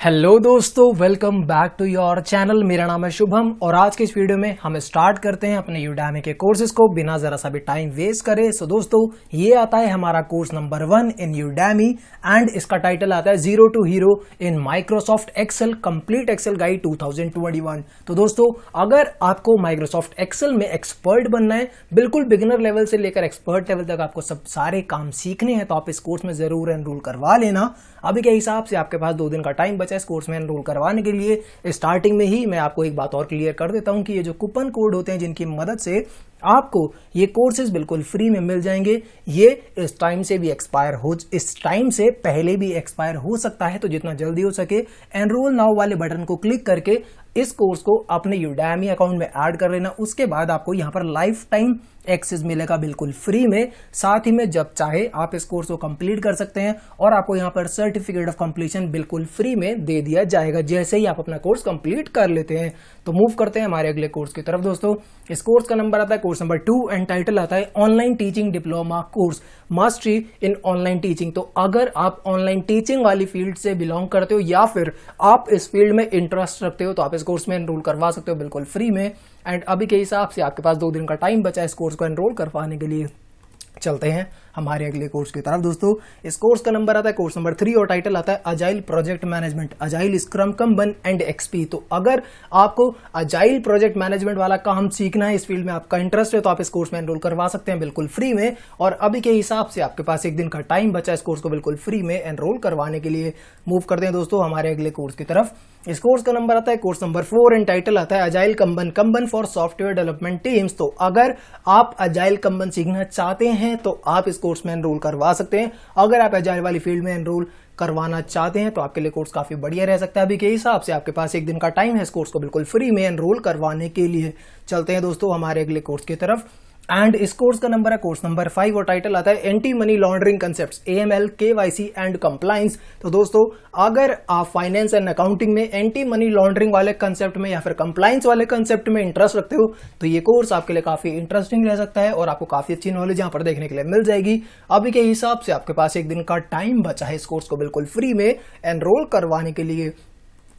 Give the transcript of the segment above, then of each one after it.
Hello दोस्तों, welcome back to your channel. मेरा नाम है शुभम और आज के इस वीडियो में हम स्टार्ट करते हैं अपने यूडेमी के कोर्सेज को बिना जरा सा भी टाइम वेस्ट करे। सो दोस्तों, ये आता है हमारा course number 1 in Udemy and इसका टाइटल आता है zero to hero in Microsoft Excel complete Excel guide 2021। तो दोस्तों, अगर आपको माइक्रोसॉफ्ट एक्सेल में एक्सपर्ट बनना है, बिल्कुल बिगिनर लेवल से लेकर एक्सपर्ट लेवल तक आपको सब सारे काम सीखने हैं, तो आप इस कोर्स में जरूर एनरोल करवा लेना। अभी के हिसाब से आपके पास 2 दिन का टाइम बचा इस कोर्स में एनरोल करवाने के लिए। स्टार्टिंग में ही मैं आपको एक बात और क्लियर कर देता हूं कि ये जो कूपन कोड होते हैं जिनकी मदद से आपको ये कोर्सेज बिल्कुल फ्री में मिल जाएंगे, ये इस टाइम से पहले भी एक्सपायर हो सकता है। तो जितना जल्दी हो सके एनरोल नाउ वाले बटन को क्लिक करके इस कोर्स को अपने यूडेमी अकाउंट में ऐड कर लेना। उसके बाद आपको यहाँ पर लाइफ टाइम एक्सेस मिलेगा बिल्कुल फ्री में। साथ ही में जब चाहे आप इस कोर्स को कंप्लीट कर सकते हैं और आपको यहाँ पर सर्टिफिकेट ऑफ कंप्लीशन बिल्कुल फ्री में दे दिया जाएगा जैसे ही आप अपना कोर्स कंप्लीट कर लेते हैं। तो मूव करते हैं हमारे अगले कोर्स की तरफ। दोस्तों, इस कोर्स का नंबर आता है कोर्स नंबर 2 एंड टाइटल आता है online teaching diploma course mastery इन ऑनलाइन टीचिंग। तो अगर आप ऑनलाइन टीचिंग वाली फील्ड से बिलोंग करते हो या फिर आप इस फील्ड में इंटरेस्ट रखते हो तो आप इस कोर्स में एनरोल करवा सकते हो बिल्कुल फ्री में। एंड अभी के हिसाब से आपके पास 2 दिन का टाइम बचा है इस कोर्स को एनरोल करवाने के लिए। चलते हैं हमारे अगले कोर्स की तरफ। दोस्तों, इस कोर्स का नंबर आता है कोर्स नंबर 3 और टाइटल आता है agile project management agile scrum कंबन and XP. तो अगर आपको अजाइल प्रोजेक्ट मैनेजमेंट वाला काम सीखना है, इस फील्ड में आपका इंटरेस्ट है, तो आप इस कोर्स में एनरोल करवा सकते हैं बिल्कुल फ्री में। और अभी के हिसाब से आपके पास 1 दिन का टाइम बचा इस कोर्स को बिल्कुल फ्री में एनरोल करवाने के लिए। मूव करते हैं दोस्तों हमारे अगले कोर्स की तरफ। इस कोर्स का नंबर आता है कोर्स नंबर 4 एंड टाइटल आता है agile कंबन for software development teams. तो अगर आप अजाइल कंबन सीखना चाहते हैं तो आप इस कोर्स में एनरोल करवा सकते हैं। अगर आप अजाइल वाली फील्ड में एनरोल करवाना चाहते हैं तो आपके लिए कोर्स काफी बढ़िया रह सकता है। अभी के हिसाब से आपके पास 1 दिन का टाइम है इस कोर्स को बिल्कुल फ्री में एनरोल करवाने के लिए। चलते हैं दोस्तों हमारे अगले कोर्स की तरफ एंड इस कोर्स का नंबर है कोर्स नंबर 5 और टाइटल आता है anti money laundering concepts AML KYC and compliance. तो दोस्तों, अगर आप फाइनेंस एंड अकाउंटिंग में एंटी मनी लॉन्ड्रिंग वाले कंसेप्ट में या फिर कंप्लायंस वाले कंसेप्ट में इंटरेस्ट रखते हो तो ये कोर्स आपके लिए काफी इंटरेस्टिंग रह सकता है और आपको काफी अच्छी नॉलेज यहाँ पर देखने के लिए मिल जाएगी। अभी के हिसाब से आपके पास 1 दिन का टाइम बचा है इस कोर्स को बिल्कुल फ्री में एनरोल करवाने के लिए।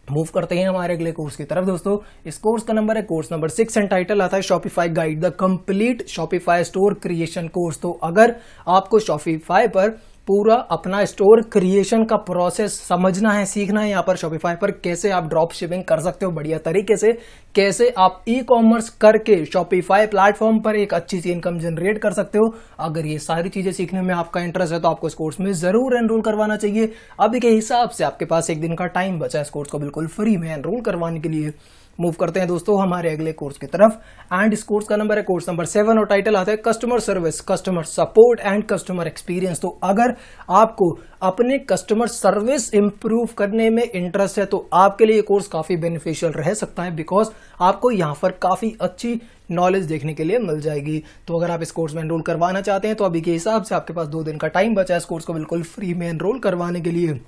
मूव करते हैं हमारे अगले कोर्स की तरफ। दोस्तों, इस कोर्स का नंबर है कोर्स नंबर 6 एंड टाइटल आता है Shopify guide the complete Shopify store creation course. तो अगर आपको शॉपिफाई पर पूरा अपना स्टोर क्रिएशन का प्रोसेस समझना है, सीखना है, यहाँ पर शॉपिफाई पर कैसे आप ड्रॉप शिपिंग कर सकते हो बढ़िया तरीके से, कैसे आप ई-कॉमर्स करके शॉपिफाई प्लेटफॉर्म पर एक अच्छी सी इनकम जनरेट कर सकते हो, अगर ये सारी चीजें सीखने में आपका इंटरेस्ट है तो आपको इस कोर्स में जरूर एनरोल करवाना चाहिए। अभी के हिसाब से आपके पास 1 दिन का टाइम बचा है इस कोर्स को बिल्कुल फ्री में एनरोल करवाने के लिए। मूव करते हैं दोस्तों हमारे अगले कोर्स की तरफ एंड इस कोर्स का नंबर है कोर्स नंबर 7 और टाइटल आता है customer service customer support and customer experience. तो अगर आपको अपने कस्टमर सर्विस इंप्रूव करने में इंटरेस्ट है तो आपके लिए ये कोर्स काफी बेनिफिशियल रह सकता है, बिकॉज आपको यहाँ पर काफी अच्छी नॉलेज देखने के लिए मिल जाएगी। तो अगर आप इस कोर्स में एनरोल करवाना चाहते हैं तो अभी के हिसाब से आपके पास 2 दिन का टाइम बचा है इस कोर्स को बिल्कुल फ्री में एनरोल करवाने के लिए।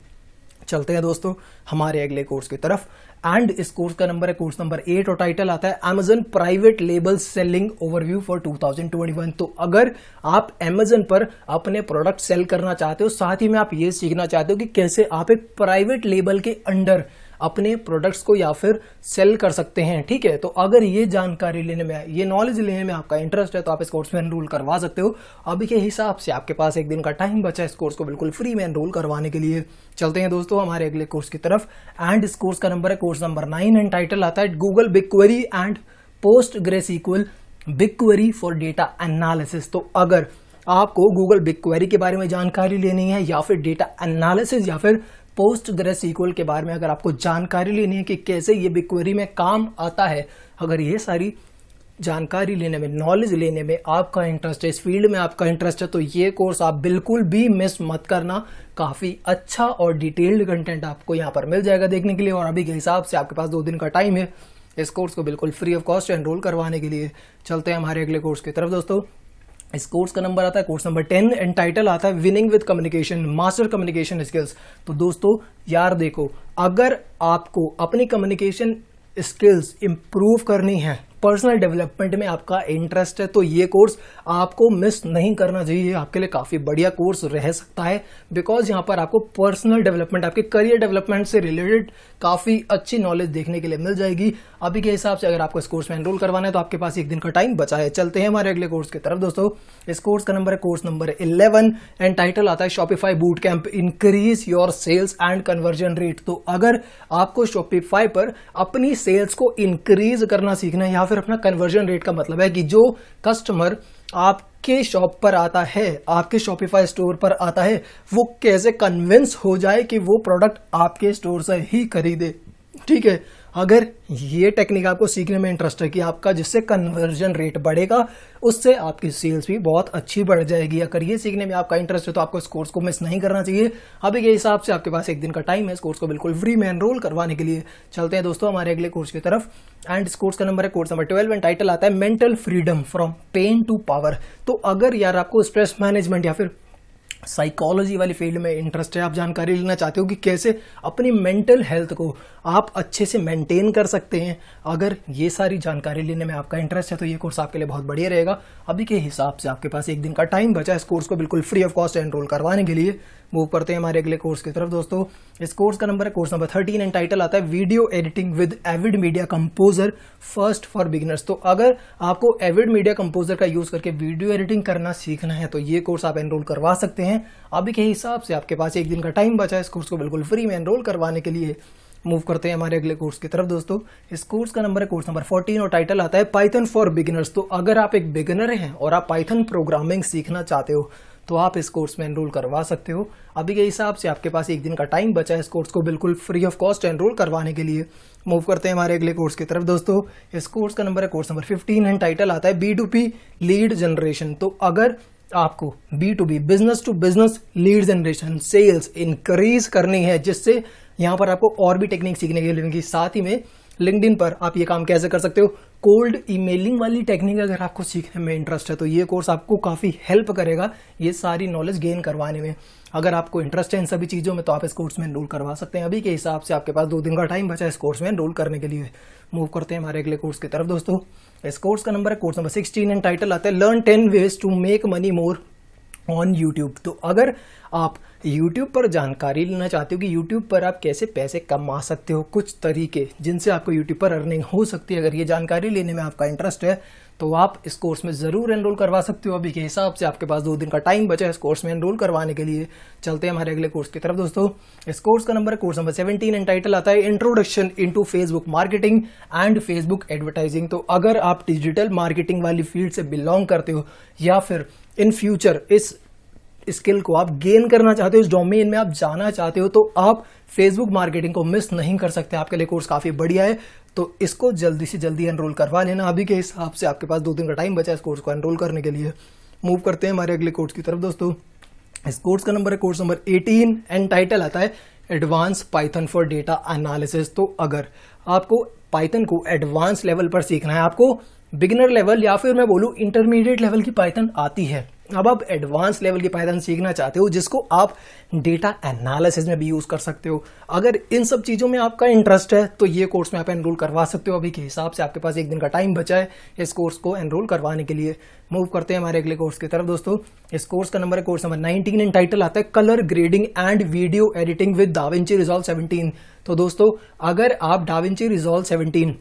चलते हैं दोस्तों हमारे अगले कोर्स की तरफ एंड इस कोर्स का नंबर है कोर्स नंबर 8 और टाइटल आता है Amazon private label selling overview for 2021। तो अगर आप Amazon पर अपने प्रोडक्ट सेल करना चाहते हो, साथ ही में आप ये सीखना चाहते हो कि कैसे आप एक प्राइवेट लेबल के अंडर अपने प्रोडक्ट्स को या फिर सेल कर सकते हैं, ठीक है, तो अगर ये जानकारी लेने में, ये नॉलेज लेने में आपका इंटरेस्ट है तो आप इस कोर्स में एनरोल करवा सकते हो। अभी के हिसाब से आपके पास 1 दिन का टाइम बचा है इस कोर्स को बिल्कुल फ्री में एनरोल करवाने के लिए। चलते हैं दोस्तों हमारे अगले कोर्स की तरफ एंड इस कोर्स का नंबर है कोर्स नंबर 9 एंड टाइटल आता है Google Big Query and PostgreSQL Big Query for data analysis. तो अगर आपको गूगल बिग क्वेरी के बारे में जानकारी लेनी है या फिर डेटा एनालिसिस या फिर पोस्ट ग्रेसक्यूएल के बारे में अगर आपको जानकारी लेनी है कि कैसे ये बिग क्वेरी में काम आता है, अगर ये सारी जानकारी लेने में, नॉलेज लेने में आपका इंटरेस्ट है, इस फील्ड में आपका इंटरेस्ट है, तो ये कोर्स आप बिल्कुल भी मिस मत करना। काफी अच्छा और डिटेल्ड कंटेंट आपको यहाँ पर मिल जाएगा देखने के लिए। और अभी के हिसाब से आपके पास 2 दिन का टाइम है इस कोर्स को बिल्कुल फ्री ऑफ कॉस्ट एनरोल करवाने के लिए। चलते हैं हमारे अगले कोर्स की तरफ। दोस्तों, इस कोर्स का नंबर आता है कोर्स नंबर 10 एंड टाइटल आता है winning with communication master communication skills. तो दोस्तों यार देखो, अगर आपको अपनी कम्युनिकेशन स्किल्स इंप्रूव करनी है पर्सनल डेवलपमेंट में आपका इंटरेस्ट है तो ये कोर्स आपको मिस नहीं करना चाहिए। आपके लिए काफ़ी बढ़िया कोर्स रह सकता है, बिकॉज यहाँ पर आपको पर्सनल डेवलपमेंट, आपके करियर डेवलपमेंट से रिलेटेड काफ़ी अच्छी नॉलेज देखने के लिए मिल जाएगी। अभी के हिसाब से अगर आपको इस कोर्स में एनरोल करवाना है तो आपके पास एक दिन का टाइम बचा है। चलते हैं हमारे अगले कोर्स की तरफ दोस्तों। इस कोर्स का नंबर है कोर्स नंबर 11 एंड टाइटल आता है Shopify boot camp increase your sales and conversion rate. तो अगर आपको शॉपिफाई पर अपनी सेल्स को इंक्रीज करना सीखना है या फिर अपना कन्वर्जन रेट का मतलब है कि जो कस्टमर आपके शॉप पर आता है, आपके शॉपिफाई स्टोर पर आता है, वो कैसे कन्विंस हो जाए कि वो प्रोडक्ट आपके स्टोर से ही खरीदे। ठीक है, अगर ये टेक्निक आपको सीखने में इंटरेस्ट है कि आपका जिससे कन्वर्जन रेट बढ़ेगा उससे आपकी सेल्स भी बहुत अच्छी बढ़ जाएगी, अगर ये सीखने में आपका इंटरेस्ट है तो आपको इस कोर्स को मिस नहीं करना चाहिए। अभी के हिसाब से आपके पास एक दिन का टाइम है इस कोर्स को बिल्कुल फ्री में एनरोल करवाने के लिए। चलते हैं दोस्तों हमारे अगले कोर्स की तरफ। एंड इस कोर्स का नंबर है कोर्स नंबर 12 एंड टाइटल आता है mental freedom from pain to power. तो अगर यार आपको स्ट्रेस मैनेजमेंट या फिर साइकोलॉजी वाली फील्ड में इंटरेस्ट है, आप जानकारी लेना चाहते हो कि कैसे अपनी मेंटल हेल्थ को आप अच्छे से मेंटेन कर सकते हैं, अगर ये सारी जानकारी लेने में आपका इंटरेस्ट है तो ये कोर्स आपके लिए बहुत बढ़िया रहेगा। अभी के हिसाब से आपके पास एक दिन का टाइम बचा इस कोर्स को बिल्कुल फ्री ऑफ कॉस्ट एनरोल करवाने के लिए। मूव करते हैं हमारे अगले कोर्स की तरफ दोस्तों। इस कोर्स का नंबर है कोर्स नंबर 13 एंड टाइटल आता है video editing with Avid media composer first for beginners. तो अगर आपको एविड मीडिया कंपोजर का यूज करके वीडियो एडिटिंग करना सीखना है तो ये कोर्स आप एनरोल करवा सकते हैं। अभी के हिसाब से आपके पास एक दिन का टाइम बचा है इस कोर्स को बिल्कुल फ्री में एनरोल करवाने के लिए। मूव करते हैं हमारे अगले कोर्स की तरफ दोस्तों। इस कोर्स का नंबर है कोर्स नंबर 14 और टाइटल आता है पाइथन फॉर बिगिनर्स। तो अगर आप एक बिगिनर हैं और आप पाइथन प्रोग्रामिंग सीखना चाहते हो तो आप इस कोर्स में एनरोल करवा सकते हो। अभी के हिसाब से आपके पास एक दिन का टाइम बचा है इस कोर्स को बिल्कुल फ्री ऑफ कॉस्ट एनरोल करवाने के लिए। मूव करते हैं हमारे अगले कोर्स की तरफ दोस्तों। इस कोर्स का नंबर है कोर्स नंबर 15 एंड टाइटल आता है B2B लीड जनरेशन। तो अगर आपको B2B business to business lead generation sales increase करनी है, जिससे यहाँ पर आपको और भी टेक्निक सीखने के लिए मिलेंगी, साथ ही में लिंक्डइन पर आप ये काम कैसे कर सकते हो, कोल्ड ईमेलिंग वाली टेक्निक अगर आपको सीखने में इंटरेस्ट है तो ये कोर्स आपको काफ़ी हेल्प करेगा ये सारी नॉलेज गेन करवाने में। अगर आपको इंटरेस्ट है इन सभी चीज़ों में तो आप इस कोर्स में एनरोल करवा सकते हैं। अभी के हिसाब से आपके पास 2 दिन का टाइम बचा है इस कोर्स में एनरोल करने के लिए। मूव करते हैं हमारे अगले कोर्स की तरफ दोस्तों। इस कोर्स का नंबर है कोर्स नंबर 16 एंड टाइटल आता है learn 10 ways to make money more on YouTube. तो अगर आप यूट्यूब पर जानकारी लेना चाहते हो कि यूट्यूब पर आप कैसे पैसे कमा सकते हो, कुछ तरीके जिनसे आपको यूट्यूब पर अर्निंग हो सकती है, अगर ये जानकारी लेने में आपका इंटरेस्ट है तो आप इस कोर्स में ज़रूर एनरोल करवा सकते हो। अभी के हिसाब से आपके पास 2 दिन का टाइम बचा है इस कोर्स में एनरोल करवाने के लिए। चलते हैं हमारे अगले कोर्स की तरफ दोस्तों। इस कोर्स का नंबर है कोर्स नंबर 17 एंड टाइटल आता है introduction into Facebook marketing and Facebook advertising. तो अगर आप डिजिटल मार्केटिंग वाली फील्ड से बिलोंग करते हो या फिर इन फ्यूचर इस स्किल को आप गेन करना चाहते हो, इस डोमेन में आप जाना चाहते हो, तो आप फेसबुक मार्केटिंग को मिस नहीं कर सकते। आपके लिए कोर्स काफ़ी बढ़िया है, तो इसको जल्दी से जल्दी एनरोल करवा लेना। अभी के हिसाब से आपके पास 2 दिन का टाइम बचा है इस कोर्स को एनरोल करने के लिए। मूव करते हैं हमारे अगले कोर्स की तरफ दोस्तों। इस कोर्स का नंबर है कोर्स नंबर 18 एंड टाइटल आता है advance Python for data analysis. तो अगर आपको पाइथन को एडवांस लेवल पर सीखना है, आपको बिगिनर लेवल या फिर मैं बोलूँ इंटरमीडिएट लेवल की पाइथन आती है, अब आप एडवांस लेवल की पाइथन सीखना चाहते हो जिसको आप डेटा एनालिसिस में भी यूज कर सकते हो, अगर इन सब चीजों में आपका इंटरेस्ट है तो ये कोर्स में आप एनरोल करवा सकते हो। अभी के हिसाब से आपके पास 1 दिन का टाइम बचा है इस कोर्स को एनरोल करवाने के लिए। मूव करते हैं हमारे अगले कोर्स की तरफ दोस्तों। इस कोर्स का नंबर है कोर्स नंबर 19 एंड टाइटल आता है colour grading and video editing with da Vinci resolve 17। तो दोस्तों अगर आप डाविंची रिजॉल्व 17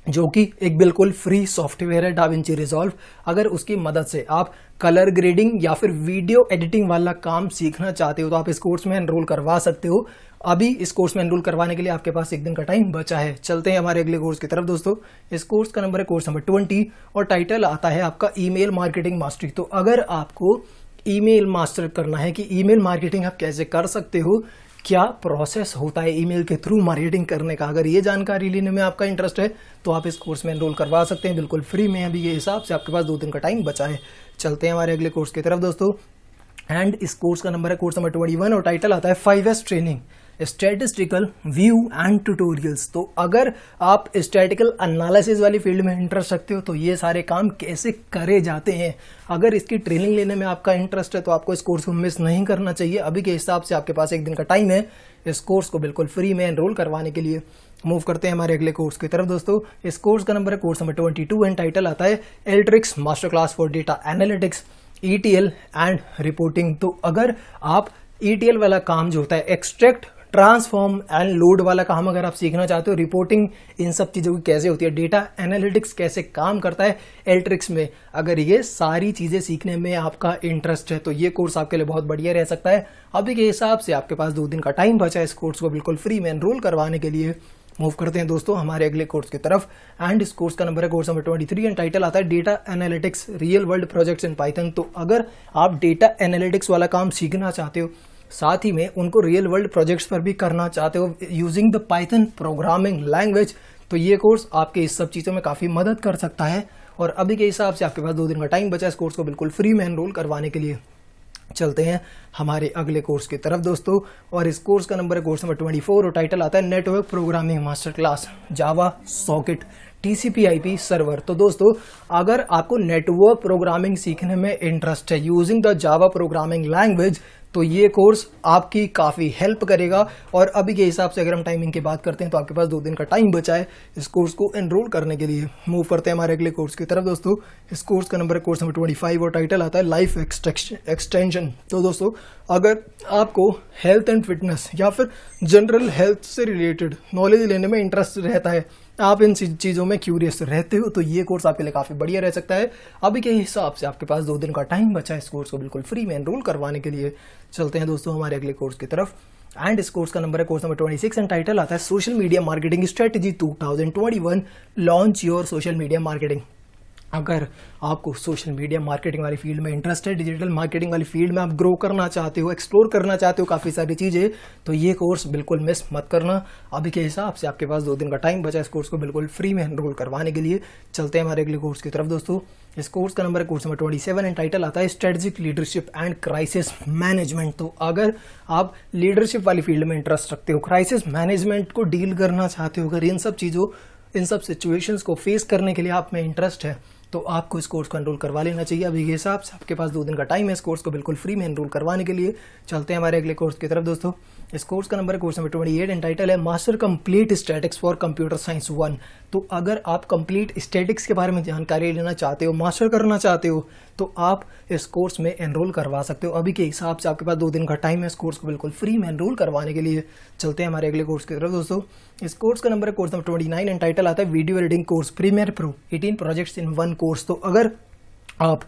जो कि एक बिल्कुल फ्री सॉफ्टवेयर है डाविंची रिजॉल्व, अगर उसकी मदद से आप कलर ग्रेडिंग या फिर वीडियो एडिटिंग वाला काम सीखना चाहते हो तो आप इस कोर्स में एनरोल करवा सकते हो। अभी इस कोर्स में एनरोल करवाने के लिए आपके पास 1 दिन का टाइम बचा है। चलते हैं हमारे अगले कोर्स की तरफ दोस्तों। इस कोर्स का नंबर है कोर्स नंबर 20 और टाइटल आता है आपका ईमेल मार्केटिंग मास्टरी। तो अगर आपको ईमेल मास्टर करना है कि ईमेल मार्केटिंग आप कैसे कर सकते हो, क्या प्रोसेस होता है ईमेल के थ्रू मार्केटिंग करने का, अगर ये जानकारी लेने में आपका इंटरेस्ट है तो आप इस कोर्स में एनरोल करवा सकते हैं बिल्कुल फ्री में। अभी ये हिसाब से आपके पास 2 दिन का टाइम बचा है। चलते हैं हमारे अगले कोर्स की तरफ दोस्तों। एंड इस कोर्स का नंबर है कोर्स नंबर 21 और टाइटल आता है 5S training statistical view and tutorials. तो अगर आप स्टैटिकल एनालिसिस वाली फील्ड में इंटरेस्ट रखते हो तो ये सारे काम कैसे करे जाते हैं, अगर इसकी ट्रेनिंग लेने में आपका इंटरेस्ट है तो आपको इस कोर्स को मिस नहीं करना चाहिए। अभी के हिसाब से आपके पास 1 दिन का टाइम है इस कोर्स को बिल्कुल फ्री में एनरोल करवाने के लिए। मूव करते हैं हमारे अगले कोर्स की तरफ दोस्तों। इस कोर्स का नंबर है कोर्स नंबर 22 एंड टाइटल आता है एल्ट्रिक्स master class for data analytics ETL and reporting. तो अगर आप ETL वाला काम जो होता है एक्सट्रैक्ट ट्रांसफॉर्म एंड लोड वाला काम अगर आप सीखना चाहते हो, रिपोर्टिंग इन सब चीज़ों की कैसे होती है, डेटा एनालिटिक्स कैसे काम करता है एल्ट्रिक्स में, अगर ये सारी चीज़ें सीखने में आपका इंटरेस्ट है तो ये कोर्स आपके लिए बहुत बढ़िया रह सकता है। अभी के हिसाब से आपके पास 2 दिन का टाइम बचा है इस कोर्स को बिल्कुल फ्री में एनरोल करवाने के लिए। मूव करते हैं दोस्तों हमारे अगले कोर्स की तरफ एंड इस कोर्स का नंबर है कोर्स नंबर 23 एंड टाइटल आता है data analytics real world projects in Python. तो अगर आप डेटा एनालिटिक्स वाला काम सीखना चाहते हो, साथ ही में उनको रियल वर्ल्ड प्रोजेक्ट्स पर भी करना चाहते हो using the Python programming language, तो ये कोर्स आपके इस सब चीज़ों में काफ़ी मदद कर सकता है। और अभी के हिसाब से आपके पास 2 दिन का टाइम बचा इस कोर्स को बिल्कुल फ्री में एनरोल करवाने के लिए। चलते हैं हमारे अगले कोर्स की तरफ दोस्तों, और इस कोर्स का नंबर है कोर्स नंबर 24 और टाइटल आता है नेटवर्क प्रोग्रामिंग मास्टर क्लास जावा सॉकेट TCP/IP सर्वर। तो दोस्तों अगर आपको नेटवर्क प्रोग्रामिंग सीखने में इंटरेस्ट है using the Java programming language, तो ये कोर्स आपकी काफ़ी हेल्प करेगा। और अभी के हिसाब से अगर हम टाइमिंग की बात करते हैं तो आपके पास 2 दिन का टाइम बचा है इस कोर्स को एनरोल करने के लिए। मूव करते हैं हमारे अगले कोर्स की तरफ दोस्तों। इस कोर्स का नंबर है कोर्स नंबर 25 और टाइटल आता है लाइफ एक्सटेंशन। तो दोस्तों अगर आपको हेल्थ एंड फिटनेस या फिर जनरल हेल्थ से रिलेटेड नॉलेज लेने में इंटरेस्ट रहता है, आप इन चीज़ों में क्यूरियस रहते हो, तो ये कोर्स आपके लिए काफ़ी बढ़िया रह सकता है। अभी के हिसाब से आपके पास 2 दिन का टाइम बचा है इस कोर्स को बिल्कुल फ्री में एनरोल करवाने के लिए। चलते हैं दोस्तों हमारे अगले कोर्स की तरफ एंड इस कोर्स का नंबर है कोर्स नंबर 26 एंड टाइटल आता है social media marketing strategy 2021 launch your social media marketing. अगर आपको सोशल मीडिया मार्केटिंग वाली फील्ड में इंटरेस्ट है, डिजिटल मार्केटिंग वाली फील्ड में आप ग्रो करना चाहते हो, एक्सप्लोर करना चाहते हो काफ़ी सारी चीज़ें, तो ये कोर्स बिल्कुल मिस मत करना। अभी के हिसाब से आपके पास 2 दिन का टाइम बचा इस कोर्स को बिल्कुल फ्री में एनरोल करवाने के लिए। चलते हैं हमारे अगले कोर्स की तरफ दोस्तों। इस कोर्स का नंबर है कोर्स नंबर 27 एंड टाइटल आता है strategic leadership and crisis management. तो अगर आप लीडरशिप वाली फील्ड में इंटरेस्ट रखते हो, क्राइसिस मैनेजमेंट को डील करना चाहते हो, अगर इन सब सिचुएशंस को फेस करने के लिए आप में इंटरेस्ट है, तो आपको इस कोर्स को एनरोल करवा लेना चाहिए। अभी के हिसाब से आपके पास 2 दिन का टाइम है इस कोर्स को बिल्कुल फ्री में एनरोल करवाने के लिए। चलते हैं हमारे अगले कोर्स की तरफ दोस्तों। इस कोर्स का नंबर है कोर्स नंबर 28 एंड टाइटल है master complete statics for computer science 1। तो अगर आप कंप्लीट स्टैटिक्स के बारे में जानकारी लेना चाहते हो, मास्टर करना चाहते हो, तो आप इस कोर्स में एनरोल करवा सकते हो। अभी के हिसाब से आपके पास 2 दिन का टाइम है इस कोर्स को बिल्कुल फ्री में एनरोल करवाने के लिए। चलते हैं हमारे अगले कोर्स की तरफ दोस्तों। इस कोर्स का नंबर है कोर्स नंबर 29 एंड टाइटल आता है video editing course premiere pro 18 projects in 1 course. तो अगर आप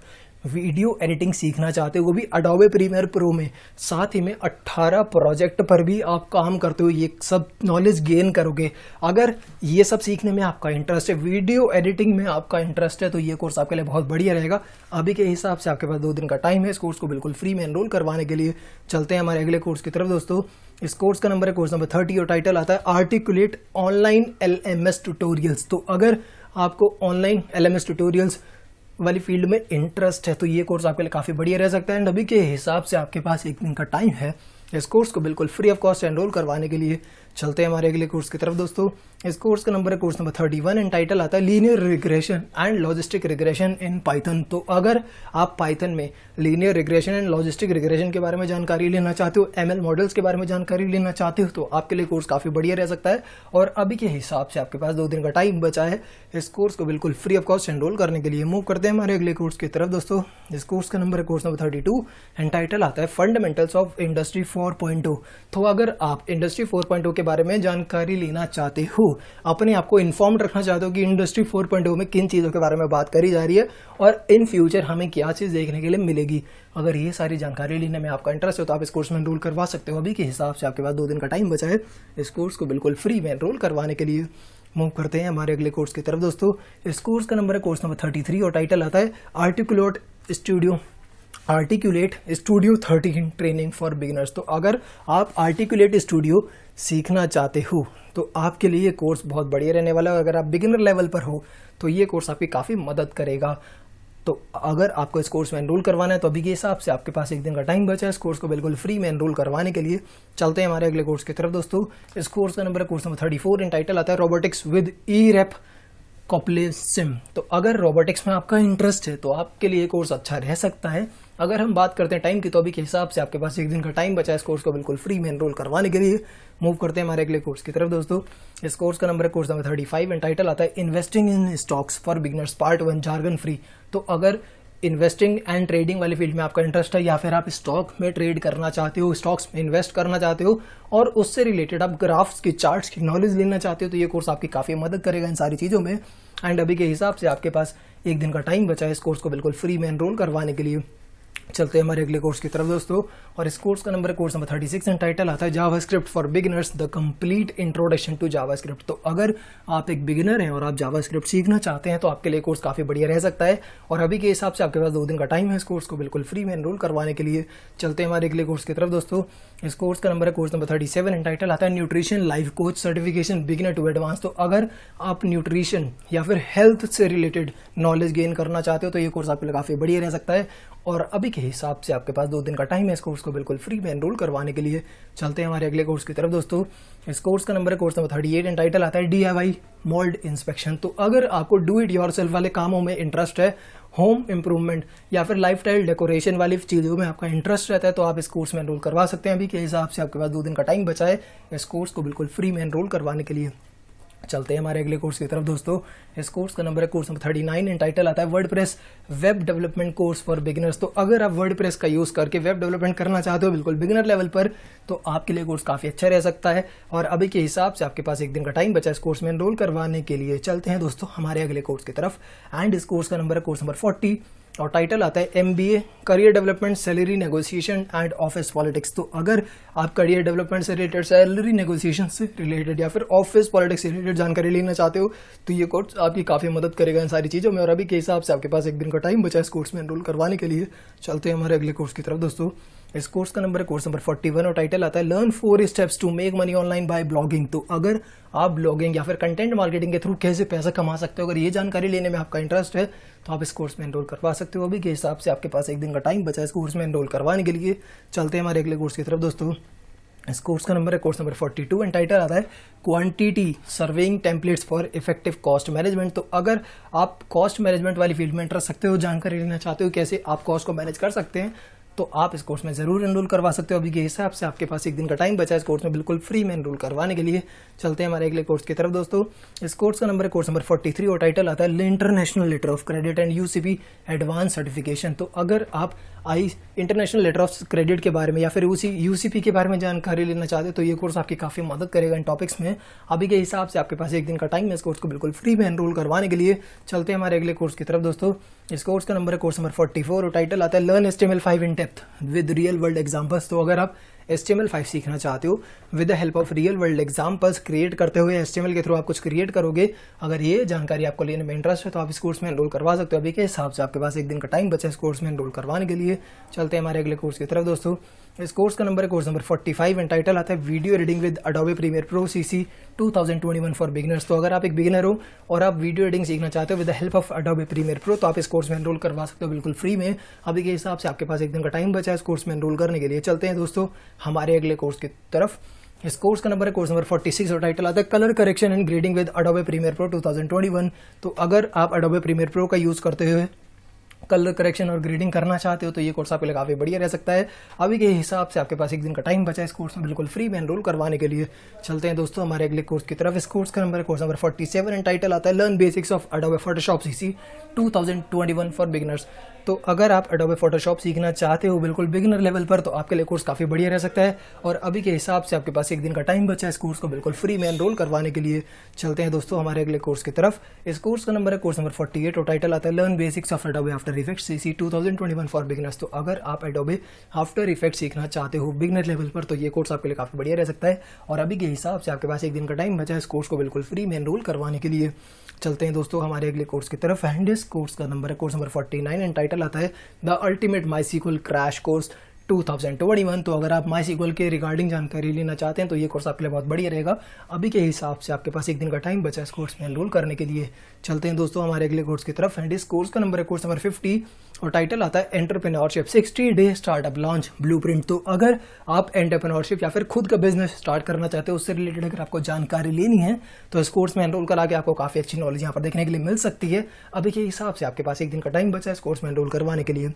वीडियो एडिटिंग सीखना चाहते हो, वो भी अडोबे प्रीमियर प्रो में, साथ ही में 18 प्रोजेक्ट पर भी आप काम करते हो, ये सब नॉलेज गेन करोगे। अगर ये सब सीखने में आपका इंटरेस्ट है, वीडियो एडिटिंग में आपका इंटरेस्ट है, तो ये कोर्स आपके लिए बहुत बढ़िया रहेगा। अभी के हिसाब से आपके पास 2 दिन का टाइम है इस कोर्स को बिल्कुल फ्री में एनरोल करवाने के लिए। चलते हैं हमारे अगले कोर्स की तरफ दोस्तों। इस कोर्स का नंबर है कोर्स नंबर 30 और टाइटल आता है आर्टिकुलेट ऑनलाइन LMS ट्यूटोरियल्स। तो अगर आपको ऑनलाइन LMS ट्यूटोरियल्स वाली फील्ड में इंटरेस्ट है, तो ये कोर्स आपके लिए काफ़ी बढ़िया रह सकता है। एंड अभी के हिसाब से आपके पास 1 दिन का टाइम है इस कोर्स को बिल्कुल फ्री ऑफ कॉस्ट एनरोल करवाने के लिए। चलते हैं हमारे अगले कोर्स की तरफ दोस्तों। इस कोर्स का नंबर है कोर्स नंबर 31 एंड टाइटल आता है linear regression and logistic regression in Python. तो अगर आप पाइथन में linear regression and logistic regression के बारे में जानकारी लेना चाहते हो, ML मॉडल्स के बारे में जानकारी लेना चाहते हो, तो आपके लिए कोर्स काफ़ी बढ़िया रह सकता है। और अभी के हिसाब से आपके पास 2 दिन का टाइम बचा है इस कोर्स को बिल्कुल फ्री ऑफ कॉस्ट एनरोल करने के लिए। मूव करते हैं हमारे अगले कोर्स की तरफ दोस्तों। इस कोर्स का नंबर है कोर्स नंबर 32 एंड टाइटल आता है फंडामेंटल्स ऑफ इंडस्ट्री 4.0। तो अगर आप इंडस्ट्री 4.0 के बारे में जानकारी लेना चाहते हो, अपने आप को इन्फॉर्म्ड रखना चाहते हो कि इंडस्ट्री 4.0 में किन चीज़ों के बारे में बात करी जा रही है और इन फ्यूचर हमें क्या चीज़ देखने के लिए मिलेगी, अगर ये सारी जानकारी लेने में आपका इंटरेस्ट हो, तो आप इस कोर्स में एनरोल करवा सकते हो। अभी के हिसाब से आपके पास 2 दिन का टाइम बचा है इस कोर्स को बिल्कुल फ्री में एनरोल करवाने के लिए। मूव करते हैं हमारे अगले कोर्स की तरफ दोस्तों। इस कोर्स का नंबर है कोर्स नंबर 33 और टाइटल आता है articulate studio 13 training for beginners. तो अगर आप आर्टिकुलेट स्टूडियो सीखना चाहते हो, तो आपके लिए ये कोर्स बहुत बढ़िया रहने वाला है। अगर आप बिगिनर लेवल पर हो, तो ये कोर्स आपकी काफ़ी मदद करेगा। तो अगर आपको इस कोर्स में एनरोल करवाना है, तो अभी के हिसाब से आपके पास 1 दिन का टाइम बचा है इस कोर्स को बिल्कुल फ्री में एनरोल करवाने के लिए। चलते हैं हमारे अगले कोर्स की तरफ दोस्तों। इस कोर्स का नंबर है कोर्स नंबर 34 एंड टाइटल आता है रोबोटिक्स विद EREP कॉप्लेसिम। तो अगर रोबोटिक्स में आपका इंटरेस्ट है तो आपके लिए कोर्स अच्छा रह सकता है। अगर हम बात करते हैं टाइम की, तो अभी के हिसाब से आपके पास 1 दिन का टाइम बचा है इस कोर्स को बिल्कुल फ्री में एनरोल करवाने के लिए। मूव करते हैं हमारे अगले कोर्स की तरफ दोस्तों। इस कोर्स का नंबर है कोर्स नंबर 35 एंड टाइटल आता है investing in stocks for beginners part 1 jargon free. तो अगर इन्वेस्टिंग एंड ट्रेडिंग वाली फील्ड में आपका इंटरेस्ट है, या फिर आप स्टॉक में ट्रेड करना चाहते हो, स्टॉक्स में इन्वेस्ट करना चाहते हो, और उससे रिलेटेड आप ग्राफ्स की, चार्ट्स की नॉलेज लेना चाहते हो, तो ये कोर्स आपकी काफ़ी मदद करेगा इन सारी चीज़ों में। एंड अभी के हिसाब से आपके पास 1 दिन का टाइम बचा है इस कोर्स को बिल्कुल फ्री में एनरोल करवाने के लिए। चलते हैं हमारे अगले कोर्स की तरफ दोस्तों। और इस कोर्स का नंबर है कोर्स नंबर 36 एंड टाइटल आता है JavaScript for beginners the complete introduction to JavaScript. तो अगर आप एक बिगिनर हैं और आप जावास्क्रिप्ट सीखना चाहते हैं तो आपके लिए कोर्स काफ़ी बढ़िया रह सकता है। और अभी के हिसाब से आपके पास 2 दिन का टाइम है इस कोर्स को बिल्कुल फ्री में एनरोल करवाने के लिए। चलते हैं हमारे अगले कोर्स की तरफ दोस्तों। इस कोर्स का नंबर है कोर्स नंबर 37 एंड टाइटल आता है nutrition life coach certification beginner to advance. तो अगर आप न्यूट्रिशन या फिर हेल्थ से रिलेटेड नॉलेज गेन करना चाहते हो तो ये कोर्स आपके लिए काफ़ी बढ़िया रह सकता है। और अभी के हिसाब से आपके पास 2 दिन का टाइम है इस कोर्स को बिल्कुल फ्री में एनरोल करवाने के लिए। चलते हैं हमारे अगले कोर्स की तरफ दोस्तों। इस कोर्स का नंबर है कोर्स नंबर 38 एंड टाइटल आता है DIY मोल्ड इंस्पेक्शन। तो अगर आपको डू इट योरसेल्फ वाले कामों में इंटरेस्ट है, होम इम्प्रूवमेंट या फिर लाइफस्टाइल डेकोरेशन वाली चीज़ों में आपका इंटरेस्ट रहता है, तो आप इस कोर्स में एनरोल करवा सकते हैं। अभी के हिसाब से आपके पास 2 दिन का टाइम बचा है इस कोर्स को बिल्कुल फ्री में एनरोल करवाने के लिए। चलते हैं हमारे अगले कोर्स की तरफ दोस्तों। इस कोर्स का नंबर है कोर्स नंबर 39 एंड टाइटल आता है WordPress web development course for beginners. तो अगर आप वर्डप्रेस का यूज़ करके वेब डेवलपमेंट करना चाहते हो बिल्कुल बिगिनर लेवल पर, तो आपके लिए कोर्स काफ़ी अच्छा रह सकता है। और अभी के हिसाब से आपके पास 1 दिन का टाइम बचा है इस कोर्स में एनरोल करवाने के लिए। चलते हैं दोस्तों हमारे अगले कोर्स की तरफ। एंड इस कोर्स का नंबर है कोर्स नंबर 40 और टाइटल आता है MBA career development salary negotiation and office politics. तो अगर आप करियर डेवलपमेंट से रिलेटेड, सैलरी नेगोशिएशन से रिलेटेड या फिर ऑफिस पॉलिटिक्स से रिलेटेड जानकारी लेना चाहते हो तो ये कोर्स आपकी काफ़ी मदद करेगा इन सारी चीज़ों में। और अभी के हिसाब से आपके पास 1 दिन का टाइम बचा है इस कोर्स में एनरोल करवाने के लिए। चलते हैं हमारे अगले कोर्स की तरफ दोस्तों। इस कोर्स का नंबर है कोर्स नंबर 41 और टाइटल आता है learn 4 steps to make money online by blogging. तो अगर आप ब्लॉगिंग या फिर कंटेंट मार्केटिंग के थ्रू कैसे पैसा कमा सकते हो, अगर ये जानकारी लेने में आपका इंटरेस्ट है तो आप इस कोर्स में एनरोल करवा सकते हो। अभी के हिसाब से आपके पास 1 दिन का टाइम बचा है इस कोर्स में एनरोल करवाने के लिए। चलते हैं हमारे अगले कोर्स की तरफ दोस्तों। इस कोर्स का नंबर है कोर्स नंबर 42 एंड टाइटल आता है quantity serving templates for effective cost management. तो अगर आप कॉस्ट मैनेजमेंट वाली फील्ड में इंटरेस्ट रखते हो, जानकारी लेना चाहते हो कैसे आप कॉस्ट को मैनेज कर सकते हैं, तो आप इस कोर्स में जरूर एनरोल करवा सकते हो। अभी के हिसाब से आपके पास 1 दिन का टाइम बचा है इस कोर्स में बिल्कुल फ्री में एनरोल करवाने के लिए। चलते हैं हमारे अगले कोर्स की तरफ दोस्तों। इस कोर्स का नंबर है कोर्स नंबर 43 और टाइटल आता है international letter of credit and UCP advance certification. तो अगर आप इंटरनेशनल लेटर ऑफ क्रेडिट के बारे में या फिर UCP के बारे में जानकारी लेना चाहते हो तो ये कोर्स आपकी काफ़ी मदद करेगा इन टॉपिक्स में। अभी के हिसाब से आपके पास 1 दिन का टाइम है इस कोर्स को बिल्कुल फ्री में एनरोल करवाने के लिए। चलते हैं हमारे अगले कोर्स की तरफ दोस्तों। इस कोर्स का नंबर है कोर्स नंबर 44 और टाइटल आता है learn HTML5 in depth with real world examples. तो अगर आप HTML5 सीखना चाहते हो with the help of real world examples create करते हुए, HTML के थ्रू आप कुछ क्रिएट करोगे, अगर ये जानकारी आपको लेने में इंटरेस्ट है तो आप इस कोर्स में एनरोल करवा सकते हो। अभी के हिसाब से आपके पास 1 दिन का टाइम बचा है इस कोर्स में एनरोल करवाने के लिए। चलते हैं हमारे अगले कोर्स की तरफ दोस्तों। इस कोर्स का नंबर है कोर्स नंबर 45 एंड टाइटल आता है video editing with Adobe Premiere Pro CC 2021 for beginners. तो अगर आप एक बिगिनर हो और आप वीडियो एडिटिंग सीखना चाहते हो with the help of Adobe Premiere Pro तो आप इस कोर्स में एनरोल करवा सकते हो बिल्कुल फ्री में। अभी के हिसाब से आपके पास 1 दिन का टाइम बचा है इस कोर्स में एनरोल करने के लिए। चलते हैं दोस्तों हमारे अगले कोर्स की तरफ। इस कोर्स का नंबर है कोर्स नंबर 46 और टाइटल आता है colour correction and grading with Adobe Premiere Pro 2021। तो अगर आप अडोबे प्रीमियर प्रो का यूज करते हुए कलर करेक्शन और ग्रेडिंग करना चाहते हो तो ये कोर्स आपके लिए काफ़ी बढ़िया रह सकता है। अभी के हिसाब से आपके पास 1 दिन का टाइम बचा है इस कोर्स में बिल्कुल फ्री में एनरोल करवाने के लिए। चलते हैं दोस्तों हमारे अगले कोर्स की तरफ। इस कोर्स का नंबर है कोर्स नंबर 47 एंड टाइटल आता है learn basics of Adobe Photoshop CC 2021 for beginners. तो अगर आप अडोबे फोटोशॉप सीखना चाहते हो बिल्कुल बिगिनर लेवल पर तो आपके लिए कोर्स काफ़ी बढ़िया रह सकता है। और अभी के हिसाब से आपके पास 1 दिन का टाइम बचा है इस कोर्स को बिल्कुल फ्री में एनरोल करवाने के लिए। चलते हैं दोस्तों हमारे अगले कोर्स की तरफ। इस कोर्स का नंबर है कोर्स नंबर 48 और टाइटल आता है learn basics of Adobe after effects CC 2021 for beginners. तो अगर आप अडोबे आफ्टर इफेक्ट सीखना चाहते हो बिगिनर लेवल पर तो ये कोर्स आपके लिए काफ़ी बढ़िया रह सकता है। और अभी के हिसाब से आपके पास 1 दिन का टाइम बचा है इस कोर्स को बिल्कुल फ्री में एनरोल करवाने के लिए। चलते हैं दोस्तों हमारे अगले कोर्स की तरफ। एंड इस कोर्स का नंबर है कोर्स नंबर 49 एंड टाइटल आता है द अल्टीमेट माईसीक्वल क्रैश कोर्स 2021। तो अगर आप MySQL के रिगार्डिंग जानकारी लेना चाहते हैं तो ये कोर्स आपके लिए बहुत बढ़िया रहेगा। अभी के हिसाब से आपके पास एक दिन का टाइम बचा इस कोर्स में एनरोल करने के लिए। चलते हैं दोस्तों हमारे अगले कोर्स की तरफ। एंड इस कोर्स का नंबर है कोर्स नंबर 50 और टाइटल आता है entrepreneurship 60 day startup launch blueprint. तो अगर आप एंटरप्रेन्योरशिप या फिर खुद का बिजनेस स्टार्ट करना चाहते हो, उससे रिलेटेड अगर आपको जानकारी लेनी है तो इस कोर्स में एनरोल करा के आपको काफी अच्छी नॉलेज यहाँ पर देखने के लिए मिल सकती है। अभी के हिसाब से आपके पास एक दिन का टाइम बचा है इस कोर्स में एनरोल करवाने के लिए।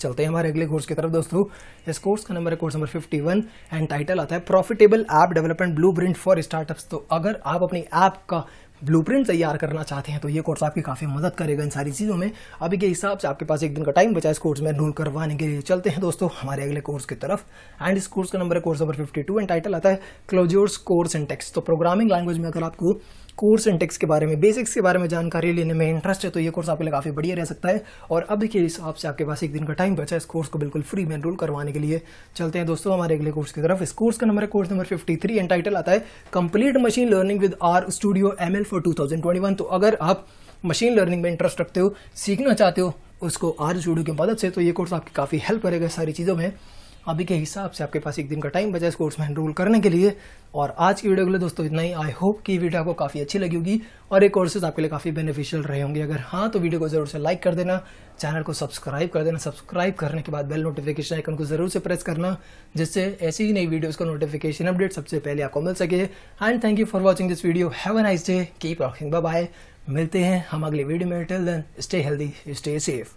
चलते हैं हमारे अगले कोर्स की तरफ दोस्तों। इस कोर्स का नंबर है कोर्स नंबर 51 एंड टाइटल आता है profitable app development blueprint for startups. तो अगर आप अपनी ऐप का ब्लूप्रिंट तैयार करना चाहते हैं तो ये कोर्स आपकी काफी मदद करेगा इन सारी चीजों में। अभी के हिसाब से आपके पास एक दिन का टाइम बचा है इस कोर्स में एनरोल करवाने के लिए। चलते हैं दोस्तों हमारे अगले कोर्स की तरफ। एंड इस कोर्स का नंबर है कोर्स नंबर 52 एंड टाइटल आता है क्लोजर्स कोर सिंटैक्स। तो प्रोग्रामिंग लैंग्वेज में अगर आपको कोर सिंटैक्स के बारे में, बेसिक्स के बारे में जानकारी लेने में इंटरेस्ट है तो ये कोर्स आपके लिए काफी बढ़िया रह सकता है। और अभी के हिसाब से आपके पास एक दिन का टाइम बचा है इस कोर्स को बिल्कुल फ्री में एनरोल करवाने के लिए। चलते हैं दोस्तों हमारे अगले कोर्स की तरफ। इस कोर्स का नंबर है कोर्स नंबर 53 एंड टाइटल आता है complete machine learning with R studio ML for 2021। तो अगर आप मशीन लर्निंग में इंटरेस्ट रखते हो, सीखना चाहते हो उसको R स्टूडियो की मदद से, तो ये कोर्स आपकी काफी हेल्प करेगा सारी चीजों में। अभी के हिसाब से आपके पास एक दिन का टाइम बचा इस कोर्स में एनरोल करने के लिए। और आज की वीडियो के लिए दोस्तों इतना ही। आई होप कि वीडियो आपको काफ़ी अच्छी लगी होगी और ये कोर्सेज आपके लिए काफ़ी बेनिफिशियल रहे होंगे। अगर हाँ तो वीडियो को जरूर से लाइक कर देना, चैनल को सब्सक्राइब कर देना। सब्सक्राइब करने के बाद बेल नोटिफिकेशन आइकन को जरूर से प्रेस करना, जिससे ऐसी ही नई वीडियोज़ का नोटिफिकेशन अपडेट सबसे पहले आपको मिल सके। And thank you for watching this video. Have a nice day, keep rocking, bye bye. मिलते हैं हम अगली वीडियो में। Till then stay healthy, stay safe.